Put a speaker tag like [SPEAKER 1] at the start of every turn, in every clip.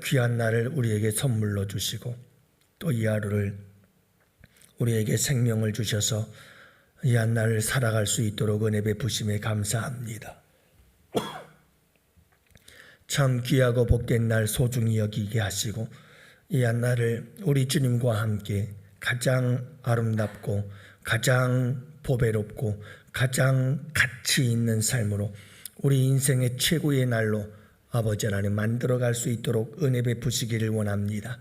[SPEAKER 1] 귀한 날을 우리에게 선물로 주시고 또 이 하루를 우리에게 생명을 주셔서 이 한 날을 살아갈 수 있도록 은혜 베푸심에 감사합니다. 참 귀하고 복된 날 소중히 여기게 하시고 이 한 날을 우리 주님과 함께 가장 아름답고 가장 보배롭고 가장 가치 있는 삶으로 우리 인생의 최고의 날로 아버지 하나님 만들어갈 수 있도록 은혜 베푸시기를 원합니다.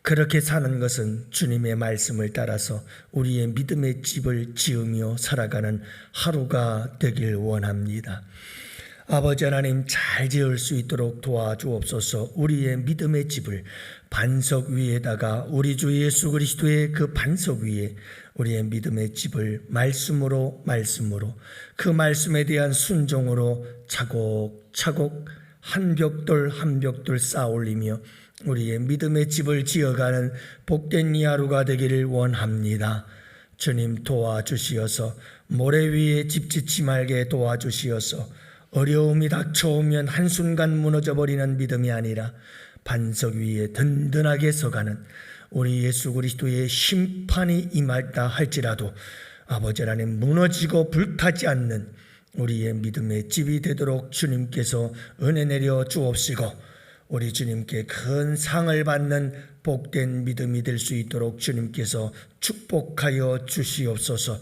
[SPEAKER 1] 그렇게 사는 것은 주님의 말씀을 따라서 우리의 믿음의 집을 지으며 살아가는 하루가 되길 원합니다. 아버지 하나님 잘 지을 수 있도록 도와주옵소서. 우리의 믿음의 집을 반석 위에다가 우리 주 예수 그리스도의 그 반석 위에 우리의 믿음의 집을 말씀으로 그 말씀에 대한 순종으로 차곡차곡 한 벽돌 한 벽돌 쌓아 올리며 우리의 믿음의 집을 지어가는 복된 이 하루가 되기를 원합니다. 주님 도와주시어서 모래 위에 집 짓지 말게 도와주시어서 어려움이 닥쳐오면 한순간 무너져버리는 믿음이 아니라 반석 위에 든든하게 서가는 우리 예수 그리스도의 심판이 임하다 할지라도 아버지 하나님 무너지고 불타지 않는 우리의 믿음의 집이 되도록 주님께서 은혜 내려 주옵시고 우리 주님께 큰 상을 받는 복된 믿음이 될 수 있도록 주님께서 축복하여 주시옵소서.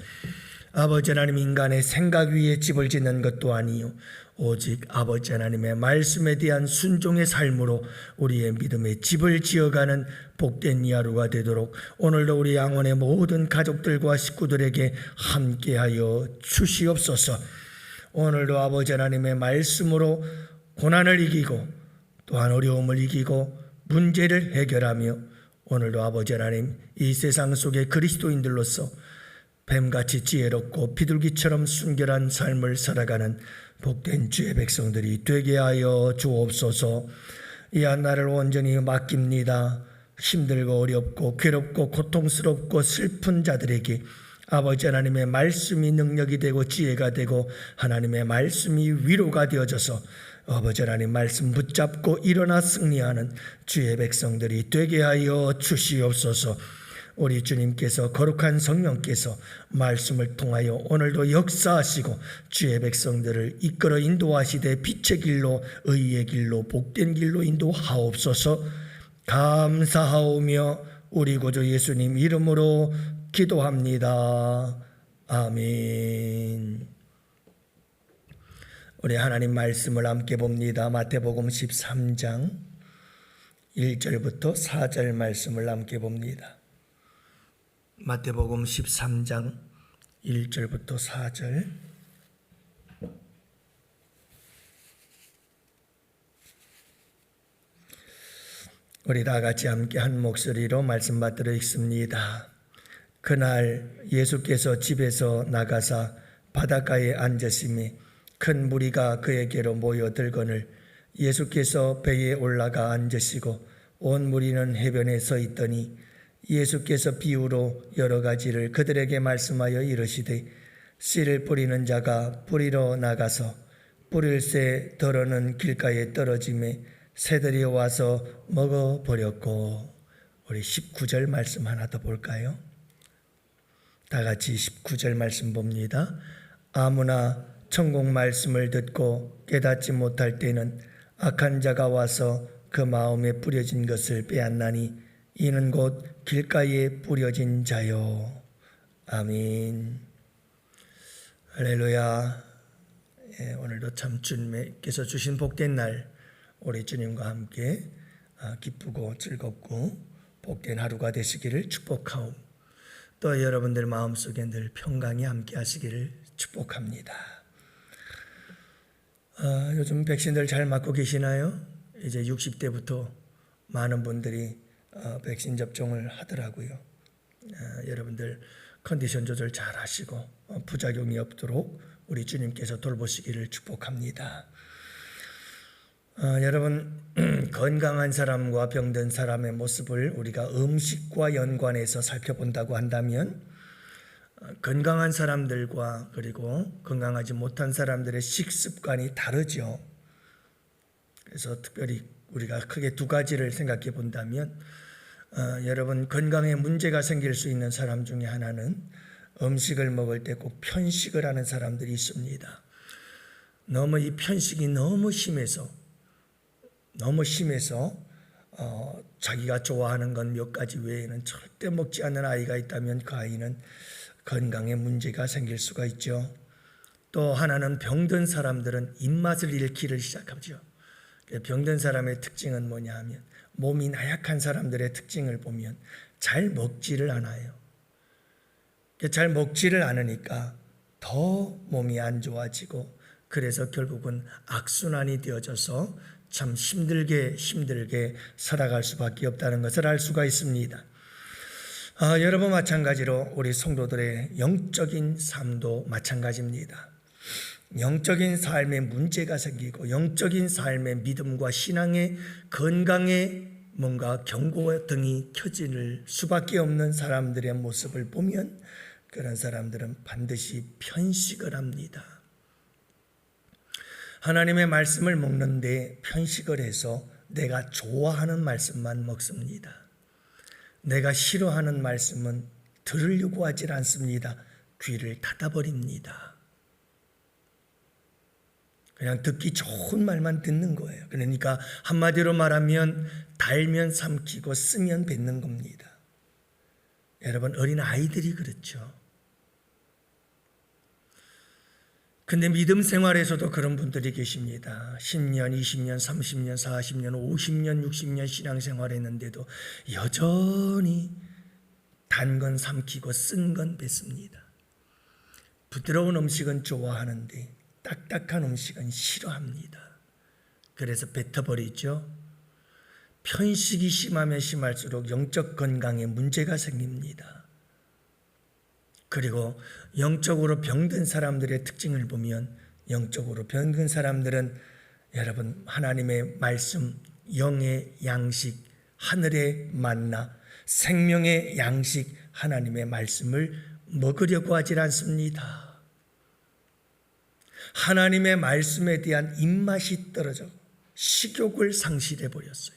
[SPEAKER 1] 아버지 하나님 인간의 생각 위에 집을 짓는 것도 아니요 오직 아버지 하나님의 말씀에 대한 순종의 삶으로 우리의 믿음의 집을 지어가는 복된 이 하루가 되도록 오늘도 우리 양원의 모든 가족들과 식구들에게 함께하여 주시옵소서. 오늘도 아버지 하나님의 말씀으로 고난을 이기고 또한 어려움을 이기고 문제를 해결하며 오늘도 아버지 하나님 이 세상 속의 그리스도인들로서 뱀같이 지혜롭고 비둘기처럼 순결한 삶을 살아가는 복된 주의 백성들이 되게 하여 주옵소서. 이 한 날을 온전히 맡깁니다. 힘들고 어렵고 괴롭고 고통스럽고 슬픈 자들에게 아버지 하나님의 말씀이 능력이 되고 지혜가 되고 하나님의 말씀이 위로가 되어져서 아버지 하나님 말씀 붙잡고 일어나 승리하는 주의 백성들이 되게 하여 주시옵소서. 우리 주님께서 거룩한 성령께서 말씀을 통하여 오늘도 역사하시고 주의 백성들을 이끌어 인도하시되 빛의 길로 의의 길로 복된 길로 인도하옵소서. 감사하오며 우리 구주 예수님 이름으로 기도합니다. 아멘. 우리 하나님 말씀을 함께 봅니다. 마태복음 13장 1절부터 4절 말씀을 함께 봅니다. 마태복음 13장 1절부터 4절. 우리 다 같이 함께 한 목소리로 말씀 받들어 읽습니다. 그날 예수께서 집에서 나가사 바닷가에 앉으시매 큰 무리가 그에게로 모여들거늘 예수께서 배에 올라가 앉으시고 온 무리는 해변에 서 있더니 예수께서 비유로 여러 가지를 그들에게 말씀하여 이르시되 씨를 뿌리는 자가 뿌리러 나가서 뿌릴 새 덜어는 길가에 떨어지매 새들이 와서 먹어버렸고. 우리 19절 말씀 하나 더 볼까요? 다 같이 19절 말씀 봅니다. 아무나 천국 말씀을 듣고 깨닫지 못할 때는 악한 자가 와서 그 마음에 뿌려진 것을 빼앗나니 이는 곧 길가에 뿌려진 자요. 아멘. 할렐루야. 오늘도 참 주님께서 주신 복된 날 우리 주님과 함께 기쁘고 즐겁고 복된 하루가 되시기를 축복하오. 또 여러분들 마음속에 늘 평강이 함께 하시기를 축복합니다. 요즘 백신들 잘 맞고 계시나요? 이제 60대부터 많은 분들이 백신 접종을 하더라고요. 여러분들 컨디션 조절 잘 하시고 부작용이 없도록 우리 주님께서 돌보시기를 축복합니다. 여러분 건강한 사람과 병든 사람의 모습을 우리가 음식과 연관해서 살펴본다고 한다면 건강한 사람들과 그리고 건강하지 못한 사람들의 식습관이 다르죠. 그래서 특별히 우리가 크게 두 가지를 생각해 본다면 여러분 건강에 문제가 생길 수 있는 사람 중에 하나는 음식을 먹을 때 꼭 편식을 하는 사람들이 있습니다. 너무 이 편식이 너무 심해서 자기가 좋아하는 건 몇 가지 외에는 절대 먹지 않는 아이가 있다면 그 아이는 건강에 문제가 생길 수가 있죠. 또 하나는 병든 사람들은 입맛을 잃기를 시작하죠. 병든 사람의 특징은 뭐냐 하면 몸이 나약한 사람들의 특징을 보면 잘 먹지를 않아요. 잘 먹지를 않으니까 더 몸이 안 좋아지고 그래서 결국은 악순환이 되어져서 참 힘들게 살아갈 수밖에 없다는 것을 알 수가 있습니다. 여러분 마찬가지로 우리 성도들의 영적인 삶도 마찬가지입니다. 영적인 삶에 문제가 생기고 영적인 삶의 믿음과 신앙의 건강에 뭔가 경고등이 켜질 수밖에 없는 사람들의 모습을 보면 그런 사람들은 반드시 편식을 합니다. 하나님의 말씀을 먹는데 편식을 해서 내가 좋아하는 말씀만 먹습니다. 내가 싫어하는 말씀은 들으려고 하질 않습니다. 귀를 닫아버립니다. 그냥 듣기 좋은 말만 듣는 거예요. 그러니까 한마디로 말하면 달면 삼키고 쓰면 뱉는 겁니다. 여러분 어린 아이들이 그렇죠. 근데 믿음 생활에서도 그런 분들이 계십니다. 10년, 20년, 30년, 40년, 50년, 60년 신앙생활 했는데도 여전히 단 건 삼키고 쓴 건 뱉습니다. 부드러운 음식은 좋아하는데 딱딱한 음식은 싫어합니다. 그래서 뱉어버리죠. 편식이 심하면 심할수록 영적 건강에 문제가 생깁니다. 그리고 영적으로 병든 사람들의 특징을 보면 영적으로 병든 사람들은 여러분 하나님의 말씀, 영의 양식, 하늘의 만나, 생명의 양식 하나님의 말씀을 먹으려고 하질 않습니다. 하나님의 말씀에 대한 입맛이 떨어져 식욕을 상실해 버렸어요.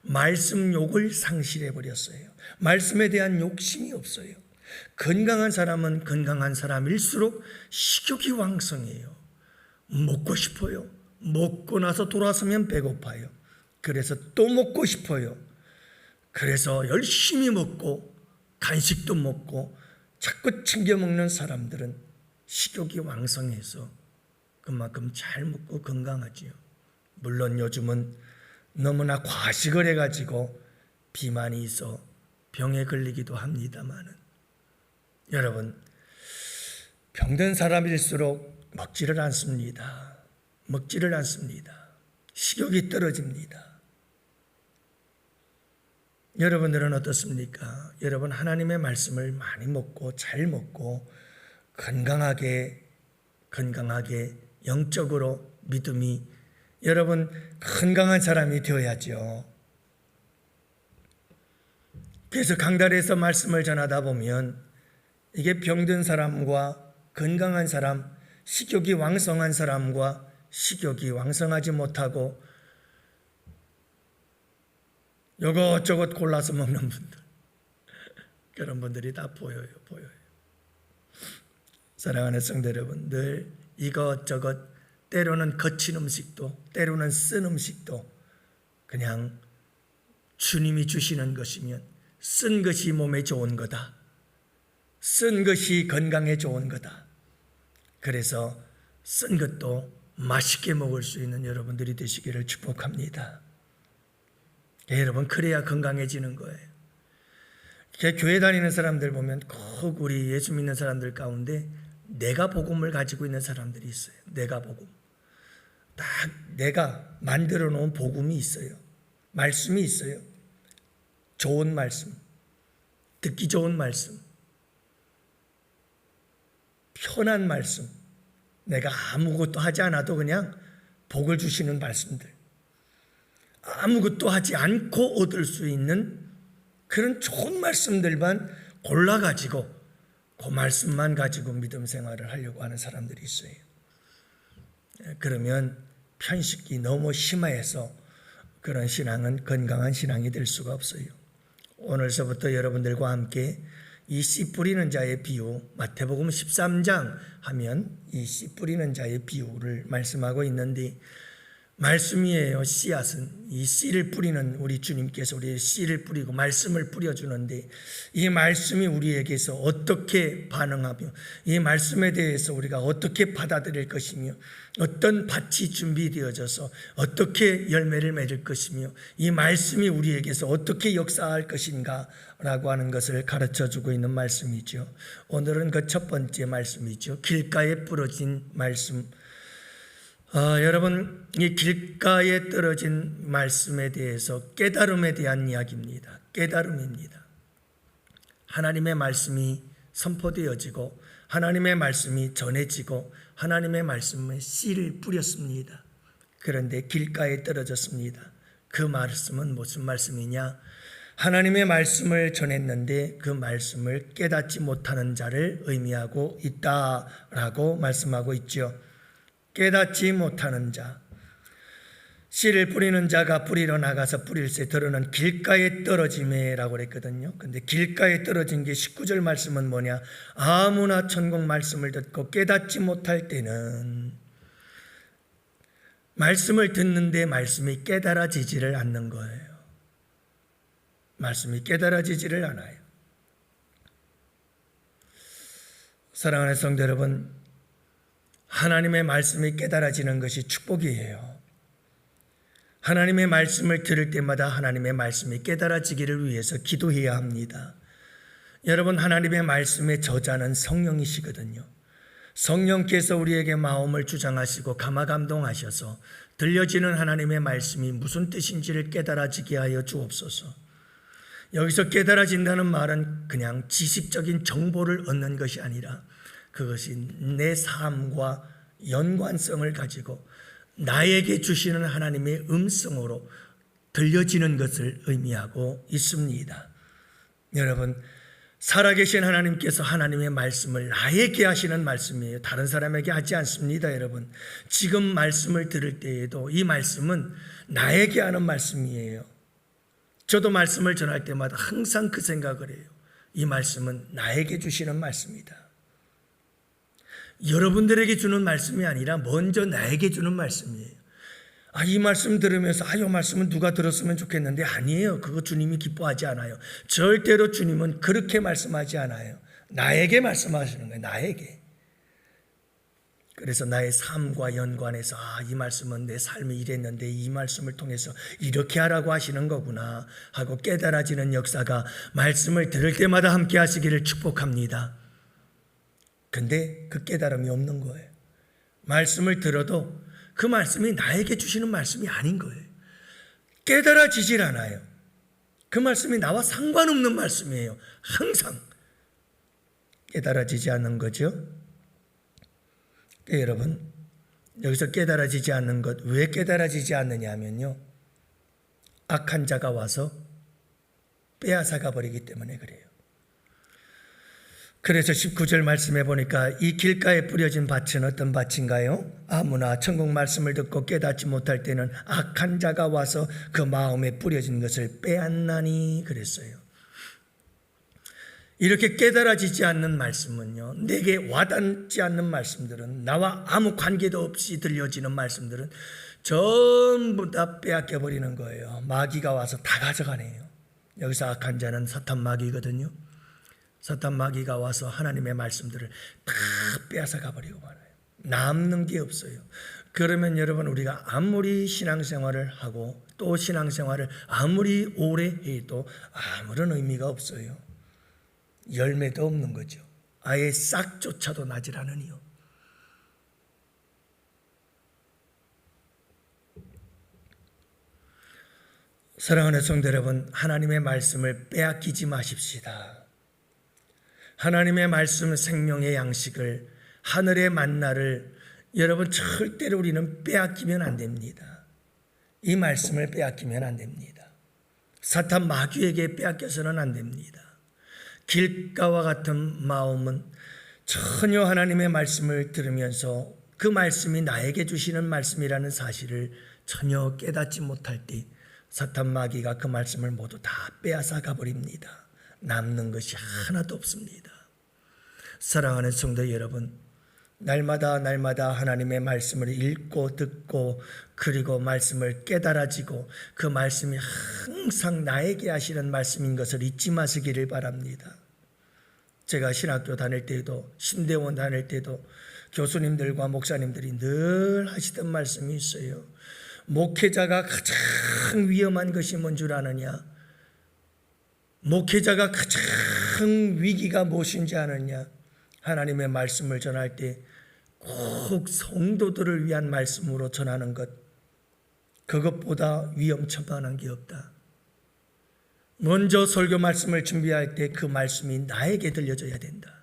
[SPEAKER 1] 말씀욕을 상실해 버렸어요. 말씀에 대한 욕심이 없어요. 건강한 사람은 건강한 사람일수록 식욕이 왕성해요. 먹고 싶어요. 먹고 나서 돌아서면 배고파요. 그래서 또 먹고 싶어요. 그래서 열심히 먹고 간식도 먹고 자꾸 챙겨 먹는 사람들은 식욕이 왕성해서 그만큼 잘 먹고 건강하지요. 물론 요즘은 너무나 과식을 해가지고 비만이 있어 병에 걸리기도 합니다만은 여러분 병든 사람일수록 먹지를 않습니다. 식욕이 떨어집니다. 여러분들은 어떻습니까? 여러분 하나님의 말씀을 많이 먹고 잘 먹고 건강하게 영적으로 믿음이 여러분 건강한 사람이 되어야죠. 그래서 강달에서 말씀을 전하다 보면 이게 병든 사람과 건강한 사람, 식욕이 왕성한 사람과 식욕이 왕성하지 못하고 요것저것 골라서 먹는 분들, 그런 분들이 다 보여요. 사랑하는 성도 여러분, 늘 이것저것 때로는 거친 음식도 때로는 쓴 음식도 그냥 주님이 주시는 것이면 쓴 것이 몸에 좋은 거다. 쓴 것이 건강에 좋은 거다. 그래서 쓴 것도 맛있게 먹을 수 있는 여러분들이 되시기를 축복합니다. 여러분 그래야 건강해지는 거예요. 교회 다니는 사람들 보면 꼭 우리 예수 믿는 사람들 가운데 내가 복음을 가지고 있는 사람들이 있어요. 내가 복음. 딱 내가 만들어 놓은 복음이 있어요. 말씀이 있어요. 좋은 말씀, 듣기 좋은 말씀, 편한 말씀, 내가 아무것도 하지 않아도 그냥 복을 주시는 말씀들, 아무것도 하지 않고 얻을 수 있는 그런 좋은 말씀들만 골라가지고 그 말씀만 가지고 믿음 생활을 하려고 하는 사람들이 있어요. 그러면 편식이 너무 심해서 그런 신앙은 건강한 신앙이 될 수가 없어요. 오늘서부터 여러분들과 함께 이 씨 뿌리는 자의 비유, 마태복음 13장 하면 이 씨 뿌리는 자의 비유를 말씀하고 있는데, 말씀이에요. 씨앗은 이 씨를 뿌리는 우리 주님께서 우리의 씨를 뿌리고 말씀을 뿌려주는데, 이 말씀이 우리에게서 어떻게 반응하며 이 말씀에 대해서 우리가 어떻게 받아들일 것이며 어떤 밭이 준비되어져서 어떻게 열매를 맺을 것이며 이 말씀이 우리에게서 어떻게 역사할 것인가 라고 하는 것을 가르쳐주고 있는 말씀이죠. 오늘은 그 첫 번째 말씀이죠. 길가에 부러진 말씀. 여러분, 이 길가에 떨어진 말씀에 대해서 깨달음에 대한 이야기입니다. 깨달음입니다. 하나님의 말씀이 선포되어지고 하나님의 말씀이 전해지고 하나님의 말씀에 씨를 뿌렸습니다. 그런데 길가에 떨어졌습니다. 그 말씀은 무슨 말씀이냐? 하나님의 말씀을 전했는데 그 말씀을 깨닫지 못하는 자를 의미하고 있다라고 말씀하고 있죠. 깨닫지 못하는 자, 씨를 뿌리는 자가 뿌리러 나가서 뿌릴새 들어는 길가에 떨어짐에라고 그랬거든요. 근데 길가에 떨어진 게 19절 말씀은 뭐냐? 아무나 천국 말씀을 듣고 깨닫지 못할 때는, 말씀을 듣는데 말씀이 깨달아지지를 않는 거예요. 말씀이 깨달아지지를 않아요. 사랑하는 성도 여러분, 하나님의 말씀이 깨달아지는 것이 축복이에요. 하나님의 말씀을 들을 때마다 하나님의 말씀이 깨달아지기를 위해서 기도해야 합니다. 여러분, 하나님의 말씀의 저자는 성령이시거든요. 성령께서 우리에게 마음을 주장하시고 감화감동하셔서 들려지는 하나님의 말씀이 무슨 뜻인지를 깨달아지게 하여 주옵소서. 여기서 깨달아진다는 말은 그냥 지식적인 정보를 얻는 것이 아니라 그것이 내 삶과 연관성을 가지고 나에게 주시는 하나님의 음성으로 들려지는 것을 의미하고 있습니다. 여러분, 살아계신 하나님께서 하나님의 말씀을 나에게 하시는 말씀이에요. 다른 사람에게 하지 않습니다. 여러분, 지금 말씀을 들을 때에도 이 말씀은 나에게 하는 말씀이에요. 저도 말씀을 전할 때마다 항상 그 생각을 해요. 이 말씀은 나에게 주시는 말씀이다. 여러분들에게 주는 말씀이 아니라 먼저 나에게 주는 말씀이에요. 이 말씀 들으면서 이 말씀은 누가 들었으면 좋겠는데, 아니에요. 그거 주님이 기뻐하지 않아요. 절대로 주님은 그렇게 말씀하지 않아요. 나에게 말씀하시는 거예요. 나에게. 그래서 나의 삶과 연관해서 이 말씀은 내 삶이 이랬는데 이 말씀을 통해서 이렇게 하라고 하시는 거구나 하고 깨달아지는 역사가 말씀을 들을 때마다 함께 하시기를 축복합니다. 근데 그 깨달음이 없는 거예요. 말씀을 들어도 그 말씀이 나에게 주시는 말씀이 아닌 거예요. 깨달아지질 않아요. 그 말씀이 나와 상관없는 말씀이에요. 항상 깨달아지지 않는 거죠. 여러분, 여기서 깨달아지지 않는 것, 왜 깨달아지지 않느냐 하면요, 악한 자가 와서 빼앗아가 버리기 때문에 그래요. 그래서 19절 말씀해 보니까 이 길가에 뿌려진 밭은 어떤 밭인가요? 아무나 천국 말씀을 듣고 깨닫지 못할 때는 악한 자가 와서 그 마음에 뿌려진 것을 빼앗나니 그랬어요. 이렇게 깨달아지지 않는 말씀은요, 내게 와닿지 않는 말씀들은, 나와 아무 관계도 없이 들려지는 말씀들은 전부 다 빼앗겨 버리는 거예요. 마귀가 와서 다 가져가네요. 여기서 악한 자는 사탄 마귀거든요. 사탄 마귀가 와서 하나님의 말씀들을 다 빼앗아가 버리고 말아요. 남는 게 없어요. 그러면 여러분, 우리가 아무리 신앙생활을 하고 또 신앙생활을 아무리 오래 해도 아무런 의미가 없어요. 열매도 없는 거죠. 아예 싹조차도 나질 않으니요. 사랑하는 성도 여러분, 하나님의 말씀을 빼앗기지 마십시다. 하나님의 말씀, 생명의 양식을, 하늘의 만나를 여러분 절대로 우리는 빼앗기면 안 됩니다. 이 말씀을 빼앗기면 안 됩니다. 사탄 마귀에게 빼앗겨서는 안 됩니다. 길가와 같은 마음은 전혀 하나님의 말씀을 들으면서 그 말씀이 나에게 주시는 말씀이라는 사실을 전혀 깨닫지 못할 때 사탄 마귀가 그 말씀을 모두 다 빼앗아 가버립니다. 남는 것이 하나도 없습니다. 사랑하는 성도 여러분, 날마다 하나님의 말씀을 읽고 듣고 그리고 말씀을 깨달아지고 그 말씀이 항상 나에게 하시는 말씀인 것을 잊지 마시기를 바랍니다. 제가 신학교 다닐 때도 신대원 다닐 때도 교수님들과 목사님들이 늘 하시던 말씀이 있어요. 목회자가 가장 위험한 것이 뭔 줄 아느냐? 목회자가 가장 위기가 무엇인지 아느냐? 하나님의 말씀을 전할 때 꼭 성도들을 위한 말씀으로 전하는 것, 그것보다 위험천만한 게 없다. 먼저 설교 말씀을 준비할 때 그 말씀이 나에게 들려져야 된다.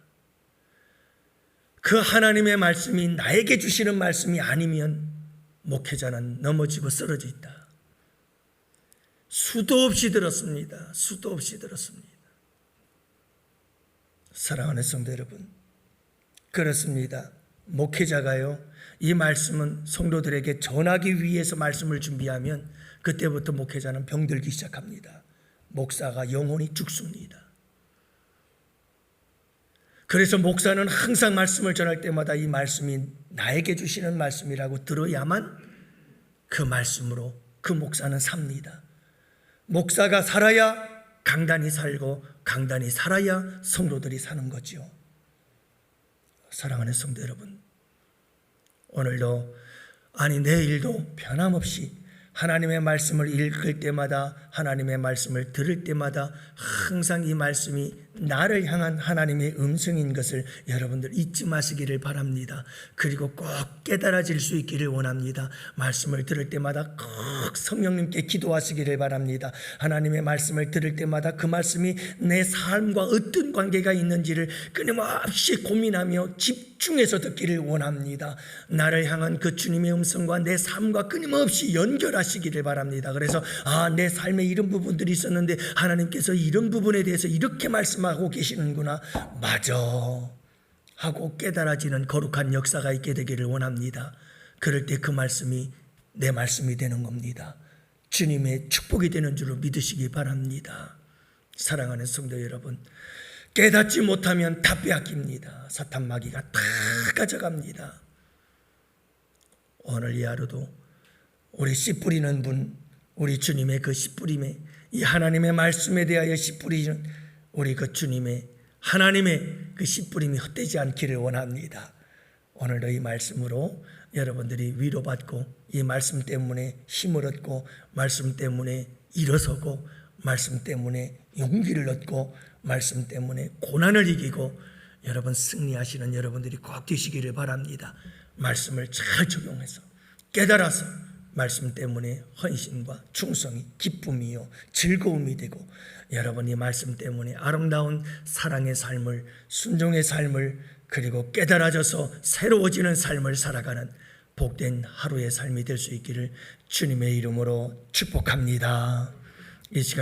[SPEAKER 1] 그 하나님의 말씀이 나에게 주시는 말씀이 아니면 목회자는 넘어지고 쓰러져 있다. 수도 없이 들었습니다. 수도 없이 들었습니다. 사랑하는 성도 여러분, 그렇습니다. 목회자가요, 이 말씀은 성도들에게 전하기 위해서 말씀을 준비하면 그때부터 목회자는 병들기 시작합니다. 목사가 영혼이 죽습니다. 그래서 목사는 항상 말씀을 전할 때마다 이 말씀이 나에게 주시는 말씀이라고 들어야만 그 말씀으로 그 목사는 삽니다. 목사가 살아야 강단이 살고 강단이 살아야 성도들이 사는 거죠. 사랑하는 성도 여러분, 오늘도 아니 내일도 변함없이 하나님의 말씀을 읽을 때마다 하나님의 말씀을 들을 때마다 항상 이 말씀이 나를 향한 하나님의 음성인 것을 여러분들 잊지 마시기를 바랍니다. 그리고 꼭 깨달아질 수 있기를 원합니다. 말씀을 들을 때마다 꼭 성령님께 기도하시기를 바랍니다. 하나님의 말씀을 들을 때마다 그 말씀이 내 삶과 어떤 관계가 있는지를 끊임없이 고민하며 집중해서 듣기를 원합니다. 나를 향한 그 주님의 음성과 내 삶과 끊임없이 연결하시기를 바랍니다. 그래서 내 삶에 이런 부분들이 있었는데 하나님께서 이런 부분에 대해서 이렇게 말씀하고 계시는구나, 맞아 하고 깨달아지는 거룩한 역사가 있게 되기를 원합니다. 그럴 때 그 말씀이 내 말씀이 되는 겁니다. 주님의 축복이 되는 줄로 믿으시기 바랍니다. 사랑하는 성도 여러분, 깨닫지 못하면 다 빼앗깁니다. 사탄 마귀가 다 가져갑니다. 오늘 이 하루도 우리 씨 뿌리는 분, 우리 주님의 그 씨 뿌림에, 이 하나님의 말씀에 대하여 씨 뿌리는 우리 그 주님의 하나님의 그 씨 뿌림이 헛되지 않기를 원합니다. 오늘도 이 말씀으로 여러분들이 위로받고 이 말씀 때문에 힘을 얻고 말씀 때문에 일어서고 말씀 때문에 용기를 얻고 말씀 때문에 고난을 이기고 여러분 승리하시는 여러분들이 꼭 되시기를 바랍니다. 말씀을 잘 적용해서 깨달아서 말씀 때문에 헌신과 충성이 기쁨이요 즐거움이 되고 여러분이 말씀 때문에 아름다운 사랑의 삶을, 순종의 삶을, 그리고 깨달아져서 새로워지는 삶을 살아가는 복된 하루의 삶이 될 수 있기를 주님의 이름으로 축복합니다. 이 시간